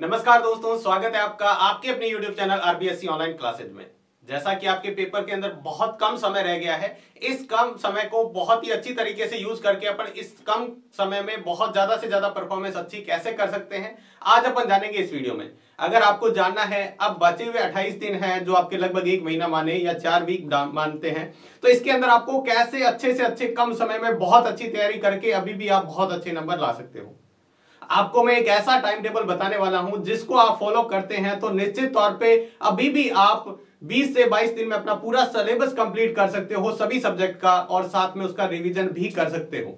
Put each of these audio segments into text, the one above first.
नमस्कार दोस्तों, स्वागत है आपका आपके अपने YouTube channel RBSC online classes में। जैसा कि आपके पेपर के अंदर बहुत कम समय रह गया है, इस कम समय को बहुत ही अच्छी तरीके से यूज करके अपन इस कम समय में बहुत ज्यादा से ज्यादा परफॉर्मेंस अच्छी कैसे कर सकते हैं, आज अपन जानेंगे इस वीडियो में। अगर आपको जानना है, अब बचे हुए 28 दिन हैं जो आपके लगभग 1 महीना माने या 4 वीक मानते हैं, तो इसके अंदर आपको कैसे अच्छे से अच्छे कम समय में बहुत अच्छी तैयारी करके अभी भी आप बहुत अच्छे नंबर ला सकते हो। आपको मैं एक ऐसा टाइम टेबल बताने वाला हूं जिसको आप फॉलो करते हैं तो निश्चित तौर पे अभी भी आप 20 से 22 दिन में अपना पूरा सिलेबस कंप्लीट कर सकते हो सभी सब्जेक्ट का, और साथ में उसका रिवीजन भी कर सकते हो।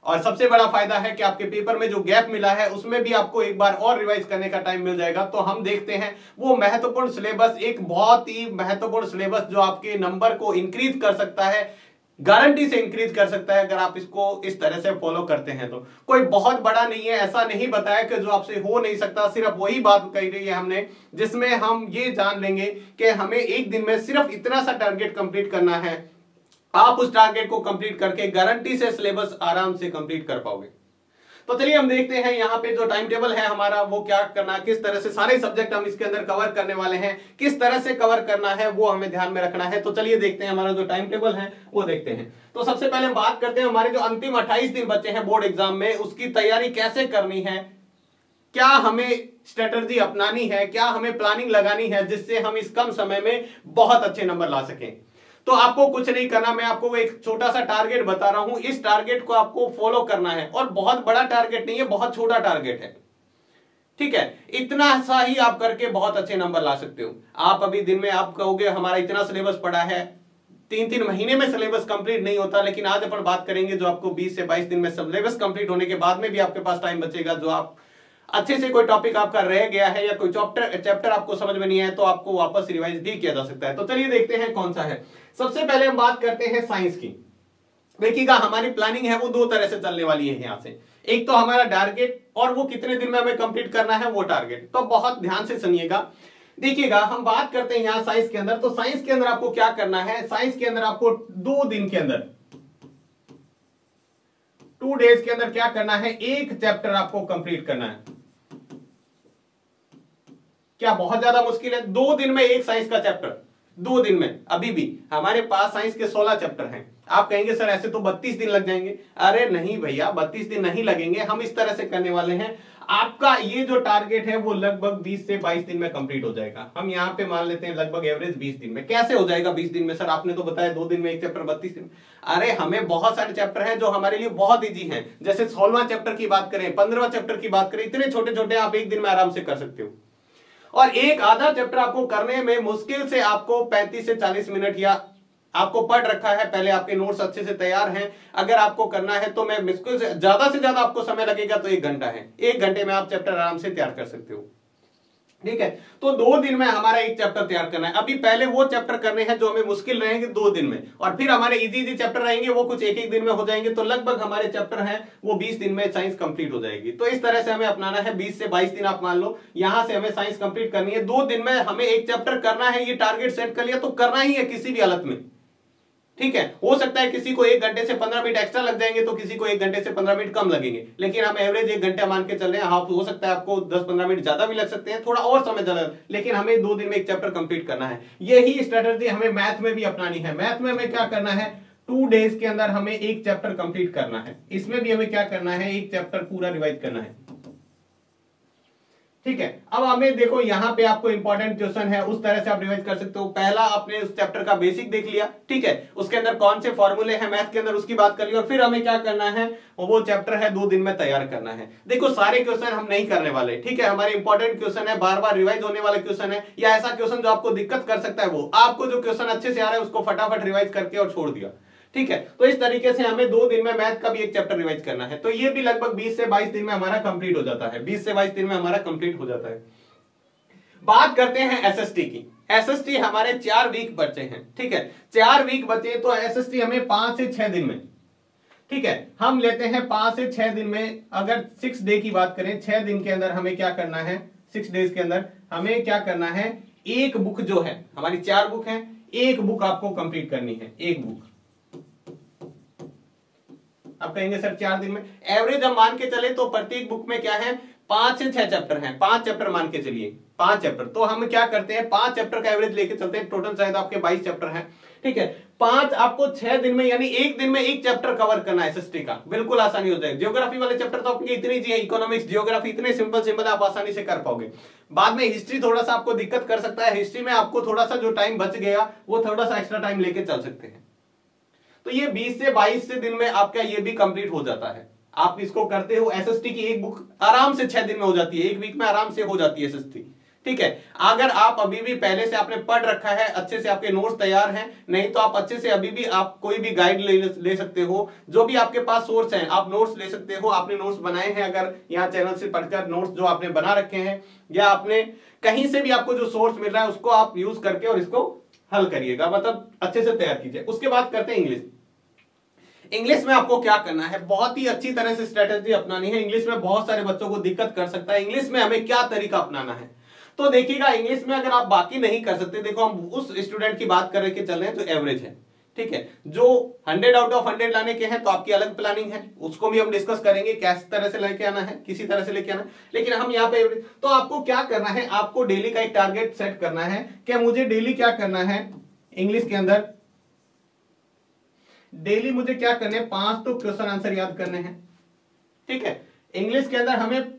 और सबसे बड़ा फायदा है कि आपके पेपर में जो गैप मिला है उसमें भी आपको एक बार और रिवाइज करने का टाइम मिल जाएगा। तो हम देखते हैं वो महत्वपूर्ण सिलेबस, एक बहुत ही महत्वपूर्ण सिलेबस जो आपके नंबर को इंक्रीज कर सकता है, गारंटी से इंक्रीज कर सकता है। अगर आप इसको इस तरह से फॉलो करते हैं तो कोई बहुत बड़ा नहीं है, ऐसा नहीं बताया कि जो आपसे हो नहीं सकता। सिर्फ वही बात कही रही है हमने जिसमें हम ये जान लेंगे कि हमें एक दिन में सिर्फ इतना सा टारगेट कंप्लीट करना है। आप उस टारगेट को कंप्लीट करके गारंटी से सिलेबस आराम से कंप्लीट कर पाओगे। तो चलिए हम देखते हैं यहाँ पे जो टाइम टेबल है हमारा वो क्या करना है, किस तरह से सारे सब्जेक्ट हम इसके अंदर कवर करने वाले हैं, किस तरह से कवर करना है वो हमें ध्यान में रखना है। तो चलिए देखते हैं हमारा जो टाइम टेबल है वो देखते हैं। तो सबसे पहले हम बात करते हैं हमारे जो अंतिम 28 दिन बचे हैं बोर्ड एग्जाम में, उसकी तैयारी कैसे करनी है, क्या हमें स्ट्रेटजी अपनानी है, क्या हमें प्लानिंग लगानी है जिससे हम इस कम समय में बहुत अच्छे नंबर ला सकें। तो आपको कुछ नहीं करना, मैं आपको एक छोटा सा टारगेट बता रहा हूं, इस टारगेट को आपको फॉलो करना है। और बहुत बड़ा टारगेट नहीं है, बहुत छोटा टारगेट है, ठीक है। इतना सा ही आप करके बहुत अच्छे नंबर ला सकते हो। आप अभी दिन में आप कहोगे हमारा इतना सिलेबस पड़ा है, 3-3 महीने में सिलेबस कंप्लीट नहीं होता। लेकिन आज अपन बात करेंगे जो आपको 20 से 22 दिन में सिलेबस कंप्लीट होने के बाद में भी आपके पास टाइम बचेगा, जो आप अच्छे से कोई टॉपिक आपका रह गया है या कोई चैप्टर आपको समझ में नहीं है तो आपको वापस रिवाइज भी किया जा सकता है। तो चलिए देखते हैं कौन सा है। सबसे पहले हम बात करते हैं साइंस की। देखिएगा हमारी प्लानिंग है वो 2 तरह से चलने वाली है यहां से। एक तो हमारा टारगेट और वो कितने दिन में हमें कंप्लीट करना है वो टारगेट। तो बहुत ध्यान से सुनिएगा। देखिएगा हम बात करते हैं यहां साइंस के अंदर। तो साइंस के अंदर आपको क्या करना है, साइंस के अंदर आपको 2 दिन के अंदर 2 डेज के अंदर क्या करना है, एक चैप्टर आपको कंप्लीट करना है। क्या बहुत ज्यादा मुश्किल है? 2 दिन में एक साइंस का चैप्टर, 2 दिन में। अभी भी हमारे पास साइंस के 16 चैप्टर हैं। आप कहेंगे सर ऐसे तो 32 दिन लग जाएंगे। अरे नहीं भैया, 32 दिन नहीं लगेंगे। हम इस तरह से करने वाले हैं, आपका ये जो टारगेट है वो लगभग 20 से 22 दिन में कंप्लीट हो जाएगा। हम यहाँ पे मान लेते हैं लगभग एवरेज 20 दिन में। कैसे हो जाएगा 20 दिन में? सर आपने तो बताया 2 दिन में एक चैप्टर, 32 दिन। अरे हमें बहुत सारे चैप्टर हैं जो हमारे लिए बहुत इजी हैं। जैसे 16वां चैप्टर की बात करें, 15वां चैप्टर की बात करें, इतने छोटे छोटे आप एक दिन में आराम से कर सकते हो। और एक आधा चैप्टर आपको करने में मुश्किल से आपको 35 से 40 मिनट, या आपको पढ़ रखा है पहले, आपके नोट्स अच्छे से तैयार हैं, अगर आपको करना है तो मैं मुश्किल से ज्यादा आपको समय लगेगा तो 1 घंटा है। 1 घंटे में आप चैप्टर आराम से तैयार कर सकते हो, ठीक है। तो 2 दिन में हमारा एक चैप्टर तैयार करना है। अभी पहले वो चैप्टर करने हैं जो हमें मुश्किल रहेंगे 2 दिन में, और फिर हमारे इजी चैप्टर रहेंगे वो कुछ एक दिन में हो जाएंगे। तो लगभग हमारे चैप्टर हैं वो 20 दिन में साइंस कंप्लीट हो जाएगी। तो इस तरह से हमें अपनाना है। 20 से 22 दिन आप मान लो, यहां से हमें साइंस कंप्लीट करनी है। 2 दिन में हमें एक चैप्टर करना है, ये टारगेट सेट कर लिया तो करना ही है किसी भी हालत में, ठीक है। हो सकता है किसी को 1 घंटे से 15 मिनट एक्स्ट्रा लग जाएंगे, तो किसी को 1 घंटे से 15 मिनट कम लगेंगे, लेकिन हम एवरेज 1 घंटा मान के चल रहे हैं। हाँ, हो सकता है आपको 10-15 मिनट ज्यादा भी लग सकते हैं, थोड़ा और समय ज्यादा, लेकिन हमें 2 दिन में एक चैप्टर कंप्लीट करना है। यही स्ट्रेटेजी हमें मैथ में भी अपनानी है। मैथ में हमें क्या करना है, 2 डेज के अंदर हमें एक चैप्टर कंप्लीट करना है। इसमें भी हमें क्या करना है, एक चैप्टर पूरा रिवाइज करना है, ठीक है। अब हमें देखो यहाँ पे आपको इंपॉर्टेंट क्वेश्चन है, उस तरह से आप रिवाइज कर सकते हो। पहला आपने उस चैप्टर का बेसिक देख लिया, ठीक है, उसके अंदर कौन से फॉर्मूले हैं मैथ के अंदर उसकी बात कर ली, और फिर हमें क्या करना है, वो चैप्टर है 2 दिन में तैयार करना है। देखो सारे क्वेश्चन हम नहीं करने वाले, ठीक है। हमारे इंपॉर्टेंट क्वेश्चन है, बार बार रिवाइज होने वाले क्वेश्चन है, या ऐसा क्वेश्चन जो आपको दिक्कत कर सकता है, वो आपको जो क्वेश्चन अच्छे से आ रहा है उसको फटाफट रिवाइज करके और छोड़ दिया, ठीक है। तो इस तरीके से हमें 2 दिन में मैथ का भी एक चैप्टर रिवाइज करना है। तो ये भी लगभग 20 से 22 दिन में हमारा कंप्लीट हो जाता है। 20 से 22 दिन में हमारा कंप्लीट हो जाता है। बात करते हैं एसएसटी की। एसएसटी हमारे 4 वीक बचे हैं, ठीक है। 4 वीक बचे तो एसएसटी हमें 5 से 6 दिन में, ठीक है, हम लेते हैं 5 से 6 दिन में। अगर 6 डे की बात करें, 6 दिन के अंदर हमें क्या करना है, 6 डेज के अंदर हमें क्या करना है, एक बुक जो है, हमारी 4 बुक है, एक बुक आपको कंप्लीट करनी है, एक बुक। आप कहेंगे सर 4 दिन में, एवरेज हम मान के चले तो प्रत्येक बुक में क्या है, 5 से 6 चैप्टर हैं, 5 चैप्टर मान के चलिए, 5 चैप्टर। तो हम क्या करते हैं 5 चैप्टर का एवरेज लेके चलते हैं, टोटल शायद आपके 22 चैप्टर हैं, ठीक है। 5 आपको 6 दिन में यानी एक दिन में एक चैप्टर कवर करना है एसएसटी का, बिल्कुल आसानी हो जाएगी। ज्योग्राफी वाले चैप्टर तो आपके इतने जी है, इकोनॉमिक्स ज्योग्राफी इतने सिंपल सिंपल आप आसानी से कर पाओगे। बाद में हिस्ट्री थोड़ा सा आपको दिक्कत कर सकता है, हिस्ट्री में आपको थोड़ा सा जो टाइम बच गया वो थोड़ा सा एक्स्ट्रा टाइम लेके चल सकते हैं। तो ये 20 से 22 से दिन में आपका ये भी कंप्लीट हो जाता है। आप इसको करते हो, एसएसटी की एक बुक आराम से 6 दिन में हो जाती है, एक वीक में आराम से हो जाती है एसएसटी, ठीक है। अगर आप अभी भी पहले से आपने पढ़ रखा है, अच्छे से आपके नोट्स तैयार हैं, नहीं तो आप अच्छे से अभी भी आप कोई भी गाइड ले सकते हो, जो भी आपके पास सोर्स हैं आप नोट्स ले सकते हो। आपने नोट्स बनाए हैं अगर यहाँ चैनल से पढ़कर नोट्स जो आपने बना रखे हैं, या आपने कहीं से भी आपको जो सोर्स मिल रहा है उसको आप यूज करके और इसको हल करिएगा, मतलब अच्छे से तैयार कीजिए। उसके बाद करते हैं इंग्लिश। इंग्लिश में आपको क्या करना है, बहुत ही अच्छी तरह से स्ट्रेटेजी अपनानी है। इंग्लिश में बहुत सारे बच्चों को दिक्कत कर सकता है, इंग्लिश में हमें क्या तरीका अपनाना है। तो देखिएगा इंग्लिश में अगर आप बाकी नहीं कर सकते, देखो हम उस स्टूडेंट की बात करके चल रहे हैं जो एवरेज है, ठीक है। जो 100 आउट ऑफ 100 लाने के हैं तो आपकी अलग प्लानिंग है, उसको भी हम डिस्कस करेंगे किस तरह से लेके आना है, किसी तरह से लेके आना है। लेकिन हम यहाँ पे एवरेज, तो आपको क्या करना है, आपको डेली का एक टारगेट सेट करना है कि मुझे डेली क्या करना है इंग्लिश के अंदर, डेली मुझे क्या करने हैं 5 तो क्वेश्चन आंसर याद करने हैं, ठीक है। इंग्लिश के अंदर हमें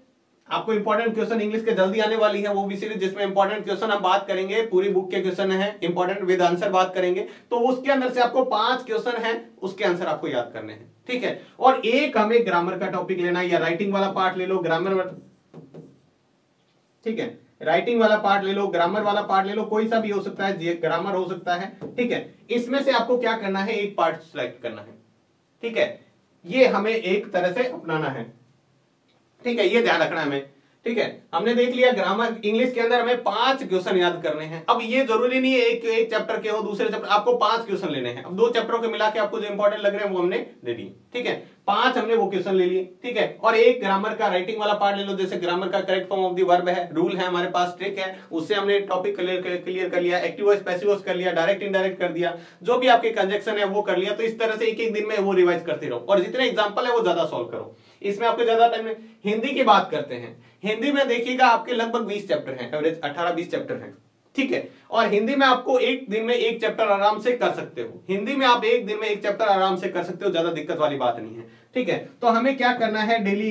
आपको इंपॉर्टेंट क्वेश्चन इंग्लिश के जल्दी आने वाली है वो भी सीरीज, जिसमें इंपॉर्टेंट क्वेश्चन हम बात करेंगे, पूरी बुक के क्वेश्चन है इंपॉर्टेंट विद आंसर बात करेंगे। तो उसके अंदर से आपको 5 क्वेश्चन है, उसके आंसर आपको याद करने हैं, ठीक है। और एक हमें ग्रामर का टॉपिक लेना है, या राइटिंग वाला पार्ट ले लो, ग्रामर, ठीक है, राइटिंग वाला पार्ट ले लो, ग्रामर वाला पार्ट ले लो, कोई सा भी हो सकता है, ग्रामर हो सकता है, ठीक है। इसमें से आपको क्या करना है, एक पार्ट सिलेक्ट करना है, ठीक है। ये हमें एक तरह से अपनाना है, ठीक है, ये ध्यान रखना है हमें, ठीक है। हमने देख लिया ग्रामर, इंग्लिश के अंदर हमें 5 क्वेश्चन याद करने हैं। अब ये जरूरी नहीं है एक चैप्टर के हो, दूसरे चैप्टर, आपको 5 क्वेश्चन लेने हैं। अब 2 चैप्टरों के मिला के आपको जो इंपॉर्टेंट लग रहे हैं वो हमने ले लिए, ठीक है। 5 हमने वो क्वेश्चन ले लिए, ठीक है। और एक ग्रामर का राइटिंग वाला पार्ट ले लो, जैसे ग्रामर का correct form of the verb है, रूल है हमारे पास, ट्रिक है, उससे हमने टॉपिक क्लियर कर लिया, एक्टिव वॉइस पैसिव वॉइस कर लिया, डायरेक्ट इनडायरेक्ट कर दिया, जो भी आपके कंजक्शन है वो कर लिया। तो इस तरह से एक एक दिन में वो रिवाइज करते रहो, और जितने एग्जाम्पल है वो ज्यादा सॉल्व करो, इसमें आपको ज्यादा टाइम नहीं। हिंदी की बात करते हैं, हिंदी में देखिएगा आपके लगभग 20 चैप्टर हैं, एवरेज 18-20 चैप्टर हैं, ठीक है। और हिंदी में आपको एक दिन में एक चैप्टर आराम से कर सकते हो, हिंदी में आप एक दिन में एक चैप्टर आराम से कर सकते हो, ज्यादा दिक्कत वाली बात नहीं है, ठीक है। तो हमें क्या करना है, डेली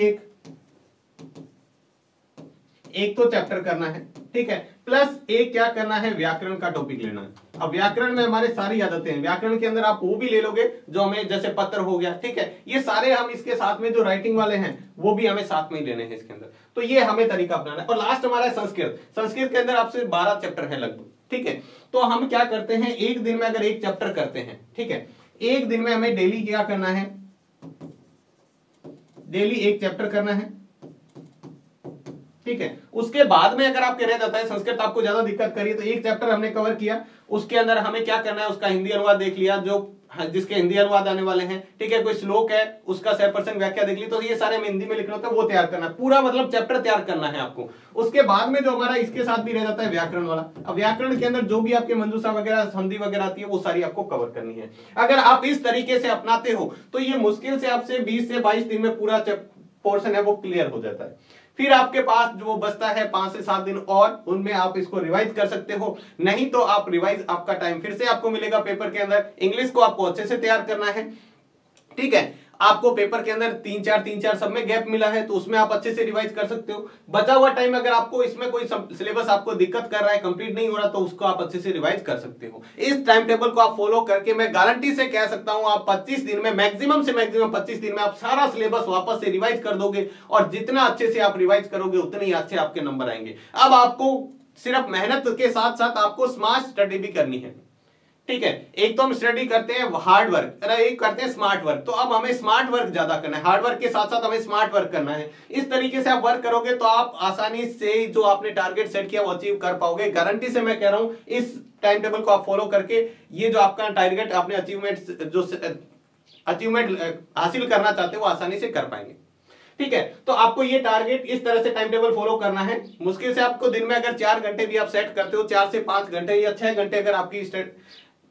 एक तो चैप्टर करना है, ठीक है, प्लस एक क्या करना है, व्याकरण का टॉपिक लेना है। अब व्याकरण में हमारे सारी आदतें हैं, व्याकरण के अंदर आप वो भी ले लोगे जो हमें, जैसे पत्र हो गया, ठीक है, ये सारे हम इसके साथ में जो राइटिंग वाले हैं वो भी हमें साथ में ही लेने हैं इसके अंदर। तो ये हमें तरीका अपनाना है। और लास्ट हमारा है संस्कृत, संस्कृत के अंदर आपसे 12 चैप्टर है लगभग, ठीक है। तो हम क्या करते हैं, एक दिन में अगर एक चैप्टर करते हैं, ठीक है, एक दिन में हमें डेली क्या करना है, डेली एक चैप्टर करना है, ठीक है। उसके बाद में अगर आपके रह जाता है संस्कृत, आपको ज्यादा दिक्कत करिए, तो एक चैप्टर हमने कवर किया, उसके अंदर हमें क्या करना है, उसका हिंदी अनुवाद देख लिया, जो जिसके हिंदी अनुवाद आने वाले हैं, ठीक है, कोई श्लोक है उसका 100% व्याख्या देख ली, तो ये सारे हमें हिंदी में लिखना होता है, वो तैयार करना है, पूरा मतलब चैप्टर तैयार करना है आपको। उसके बाद में जो हमारा इसके साथ भी रह जाता है व्याकरण वाला। अब व्याकरण के अंदर जो भी आपके मंजूषा वगैरह, संधि वगैरह आती है, वो सारी आपको कवर करनी है। अगर आप इस तरीके से अपनाते हो तो ये मुश्किल से आपसे 20 से 22 दिन में पूरा पोर्शन है वो क्लियर हो जाता है। फिर आपके पास जो बचता है 5 से 7 दिन, और उनमें आप इसको रिवाइज कर सकते हो। नहीं तो आप रिवाइज, आपका टाइम फिर से आपको मिलेगा पेपर के अंदर। इंग्लिश को आपको अच्छे से तैयार करना है, ठीक है। आपको पेपर के अंदर 3-4 सब में गैप मिला है, तो उसमें आप अच्छे से रिवाइज कर सकते हो। बचा हुआ टाइम अगर आपको इसमें कोई सिलेबस आपको दिक्कत कर रहा है, कंप्लीट नहीं हो रहा, तो उसको आप अच्छे से रिवाइज कर सकते हो। इस टाइम टेबल को आप फॉलो करके मैं गारंटी से कह सकता हूं, आप 25 दिन में, मैक्सिमम से मैक्सिमम 25 दिन में आप सारा सिलेबस वापस से रिवाइज कर दोगे। और जितना अच्छे से आप रिवाइज करोगे उतने ही अच्छे आपके नंबर आएंगे। अब आपको सिर्फ मेहनत के साथ साथ आपको स्मार्ट स्टडी भी करनी है, ठीक है। एक तो हम स्टडी करते हैं हार्ड वर्क, एक करते हैं स्मार्ट वर्क, तो अब हमें स्मार्ट वर्क ज्यादा करना है, हार्ड वर्क के साथ साथ हमें स्मार्ट वर्क करना है। इस तरीके से आप वर्क करोगे तो आप आसानी से जो आपने टारगेट सेट किया वो अचीव कर पाओगे। गारंटी से मैं कह रहा हूं, इस टाइम टेबल को आप फॉलो करके ये जो आपका टारगेट, आपने अचीवमेंट हासिल करना चाहते हो वो आसानी से कर पाएंगे, ठीक है। तो आपको ये टारगेट इस तरह से टाइम टेबल फॉलो करना है। मुश्किल से आपको दिन में अगर 4 घंटे भी आप सेट करते हो, 4 से 5 घंटे या 6 घंटे अगर आपकी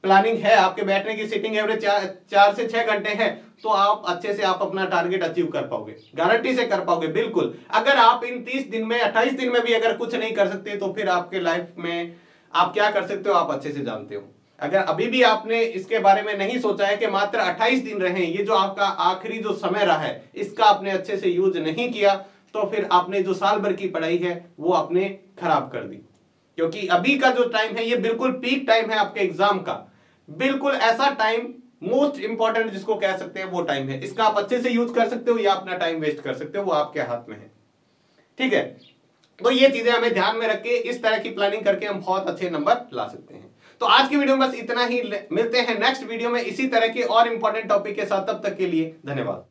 प्लानिंग है, आपके बैठने की सिटिंग एवरेज 4 से 6 घंटे है, तो आप अच्छे से आप अपना टारगेट अचीव कर पाओगे, गारंटी से कर पाओगे बिल्कुल। अगर आप इन 30 दिन में 28 दिन में भी अगर कुछ नहीं कर सकते तो फिर आपके लाइफ में आप क्या कर सकते हो आप अच्छे से जानते हो। अगर अभी भी आपने इसके बारे में नहीं सोचा है कि मात्र 28 दिन रहे, ये जो आपका आखिरी जो समय रहा है इसका आपने अच्छे से यूज नहीं किया, तो फिर आपने जो साल भर की पढ़ाई है वो आपने खराब कर दी। क्योंकि अभी का जो टाइम है ये बिल्कुल पीक टाइम है आपके एग्जाम का, बिल्कुल ऐसा टाइम मोस्ट इंपॉर्टेंट जिसको कह सकते हैं वो टाइम है। इसका आप अच्छे से यूज कर सकते हो या अपना टाइम वेस्ट कर सकते हो, वो आपके हाथ में है। ठीक है, तो ये चीजें हमें ध्यान में रख के इस तरह की प्लानिंग करके हम बहुत अच्छे नंबर ला सकते हैं। तो आज की वीडियो में बस इतना ही, मिलते हैं नेक्स्ट वीडियो में इसी तरह के और इंपॉर्टेंट टॉपिक के साथ। तब तक के लिए धन्यवाद।